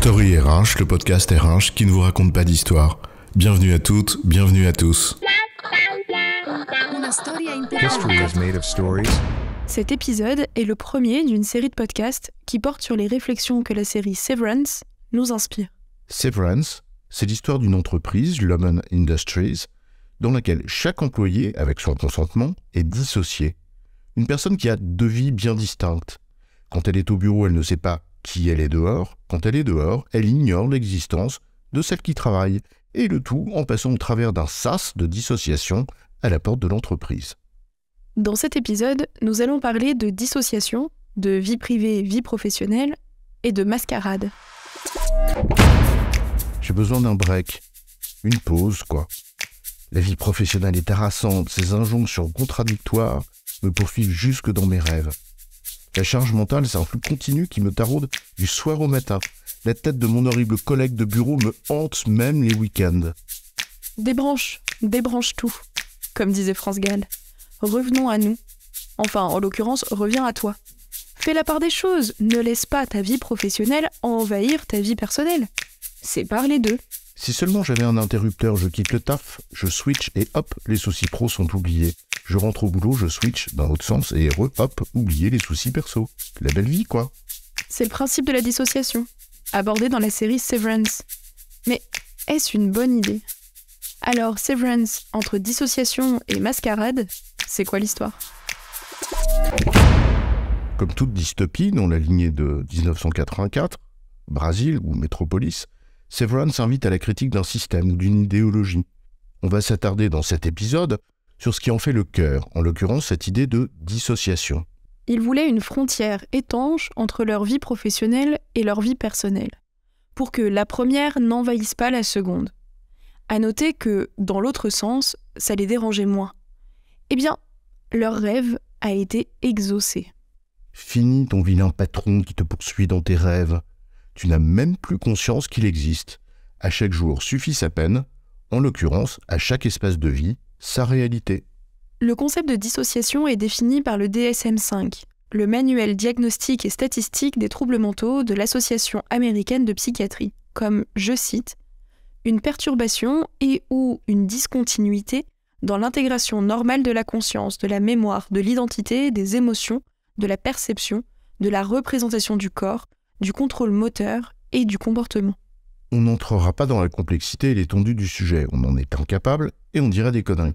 Story RH, le podcast RH qui ne vous raconte pas d'histoire. Bienvenue à toutes, bienvenue à tous. History is made of stories. Cet épisode est le premier d'une série de podcasts qui porte sur les réflexions que la série Severance nous inspire. Severance, c'est l'histoire d'une entreprise, Lumen Industries, dans laquelle chaque employé, avec son consentement, est dissocié. Une personne qui a deux vies bien distinctes. Quand elle est au bureau, elle ne sait pas qui elle est dehors. Quand elle est dehors, elle ignore l'existence de celle qui travaille. Et le tout en passant au travers d'un sas de dissociation à la porte de l'entreprise. Dans cet épisode, nous allons parler de dissociation, de vie privée, vie professionnelle et de mascarade. J'ai besoin d'un break, une pause, quoi. La vie professionnelle est harassante, ces injonctions contradictoires me poursuivent jusque dans mes rêves. La charge mentale, c'est un flux continu qui me taraude du soir au matin. La tête de mon horrible collègue de bureau me hante même les week-ends. Débranche tout, comme disait France Gall. Revenons à nous. Enfin, en l'occurrence, reviens à toi. Fais la part des choses, ne laisse pas ta vie professionnelle envahir ta vie personnelle. Sépare les deux. Si seulement j'avais un interrupteur, je quitte le taf, je switch et hop, les soucis pros sont oubliés. Je rentre au boulot, je switch dans l'autre sens et hop, oublier les soucis perso. La belle vie, quoi. C'est le principe de la dissociation, abordé dans la série Severance. Mais est-ce une bonne idée ? Alors, Severance, entre dissociation et mascarade, c'est quoi l'histoire ? Comme toute dystopie dans la lignée de 1984, Brésil ou Métropolis, Severance invite à la critique d'un système ou d'une idéologie. On va s'attarder dans cet épisode sur ce qui en fait le cœur, en l'occurrence cette idée de dissociation. Ils voulaient une frontière étanche entre leur vie professionnelle et leur vie personnelle, pour que la première n'envahisse pas la seconde. À noter que, dans l'autre sens, ça les dérangeait moins. Eh bien, leur rêve a été exaucé. Fini ton vilain patron qui te poursuit dans tes rêves. Tu n'as même plus conscience qu'il existe. À chaque jour suffit sa peine, en l'occurrence, à chaque espace de vie, sa réalité. Le concept de dissociation est défini par le DSM-5, le manuel diagnostique et statistique des troubles mentaux de l'Association américaine de psychiatrie, comme, je cite, « une perturbation et ou une discontinuité dans l'intégration normale de la conscience, de la mémoire, de l'identité, des émotions, de la perception, de la représentation du corps, du contrôle moteur et du comportement. » On n'entrera pas dans la complexité et l'étendue du sujet, on en est incapable et on dirait des conneries.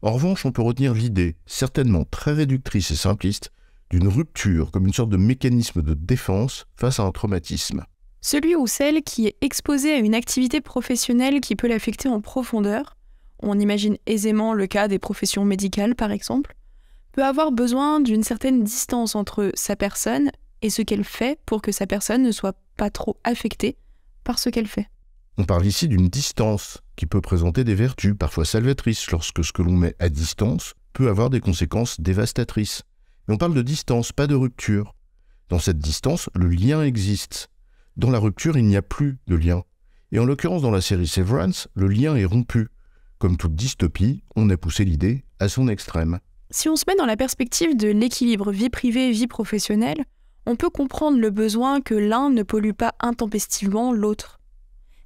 En revanche, on peut retenir l'idée, certainement très réductrice et simpliste, d'une rupture comme une sorte de mécanisme de défense face à un traumatisme. Celui ou celle qui est exposé à une activité professionnelle qui peut l'affecter en profondeur, on imagine aisément le cas des professions médicales par exemple, peut avoir besoin d'une certaine distance entre sa personne et ce qu'elle fait pour que sa personne ne soit pas trop affectée par ce qu'elle fait. On parle ici d'une distance qui peut présenter des vertus, parfois salvatrices, lorsque ce que l'on met à distance peut avoir des conséquences dévastatrices. Mais on parle de distance, pas de rupture. Dans cette distance, le lien existe. Dans la rupture, il n'y a plus de lien. Et en l'occurrence, dans la série Severance, le lien est rompu. Comme toute dystopie, on a poussé l'idée à son extrême. Si on se met dans la perspective de l'équilibre vie privée-vie professionnelle, on peut comprendre le besoin que l'un ne pollue pas intempestivement l'autre.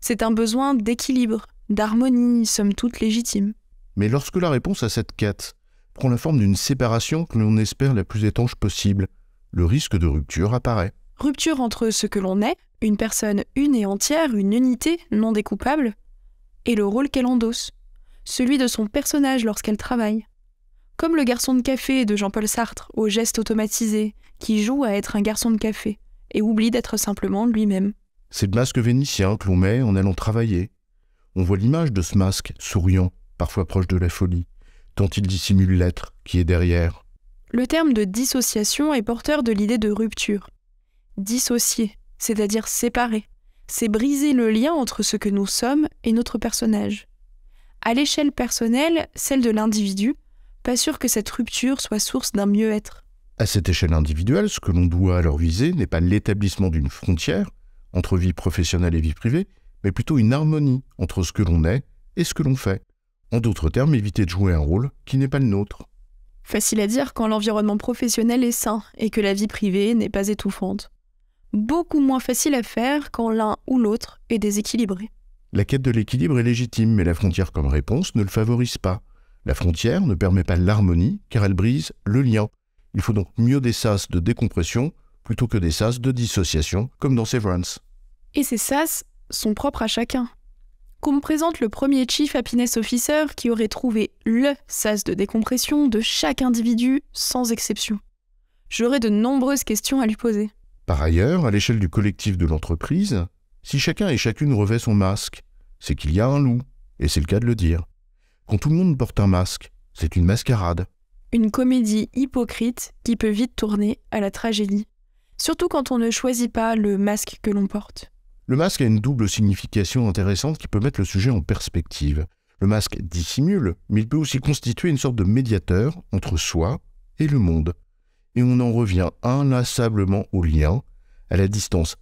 C'est un besoin d'équilibre, d'harmonie, somme toute légitime. Mais lorsque la réponse à cette quête prend la forme d'une séparation que l'on espère la plus étanche possible, le risque de rupture apparaît. Rupture entre ce que l'on est, une personne une et entière, une unité non découpable, et le rôle qu'elle endosse, celui de son personnage lorsqu'elle travaille. Comme le garçon de café de Jean-Paul Sartre, au geste automatisé, qui joue à être un garçon de café et oublie d'être simplement lui-même. C'est le masque vénitien que l'on met en allant travailler. On voit l'image de ce masque, souriant, parfois proche de la folie, tant il dissimule l'être qui est derrière. Le terme de dissociation est porteur de l'idée de rupture. Dissocier, c'est-à-dire séparer, c'est briser le lien entre ce que nous sommes et notre personnage. À l'échelle personnelle, celle de l'individu, pas sûr que cette rupture soit source d'un mieux-être. À cette échelle individuelle, ce que l'on doit alors viser n'est pas l'établissement d'une frontière entre vie professionnelle et vie privée, mais plutôt une harmonie entre ce que l'on est et ce que l'on fait. En d'autres termes, éviter de jouer un rôle qui n'est pas le nôtre. Facile à dire quand l'environnement professionnel est sain et que la vie privée n'est pas étouffante. beaucoup moins facile à faire quand l'un ou l'autre est déséquilibré. La quête de l'équilibre est légitime, mais la frontière comme réponse ne le favorise pas. La frontière ne permet pas l'harmonie, car elle brise le lien. Il faut donc mieux des sas de décompression plutôt que des sas de dissociation, comme dans Severance. Et ces sas sont propres à chacun. Qu'on me présente le premier Chief Happiness Officer qui aurait trouvé le sas de décompression de chaque individu sans exception. J'aurais de nombreuses questions à lui poser. Par ailleurs, à l'échelle du collectif de l'entreprise, si chacun et chacune revêt son masque, c'est qu'il y a un loup, et c'est le cas de le dire. Quand tout le monde porte un masque, c'est une mascarade. Une comédie hypocrite qui peut vite tourner à la tragédie. Surtout quand on ne choisit pas le masque que l'on porte. Le masque a une double signification intéressante qui peut mettre le sujet en perspective. Le masque dissimule, mais il peut aussi constituer une sorte de médiateur entre soi et le monde. Et on en revient inlassablement au lien, à la distance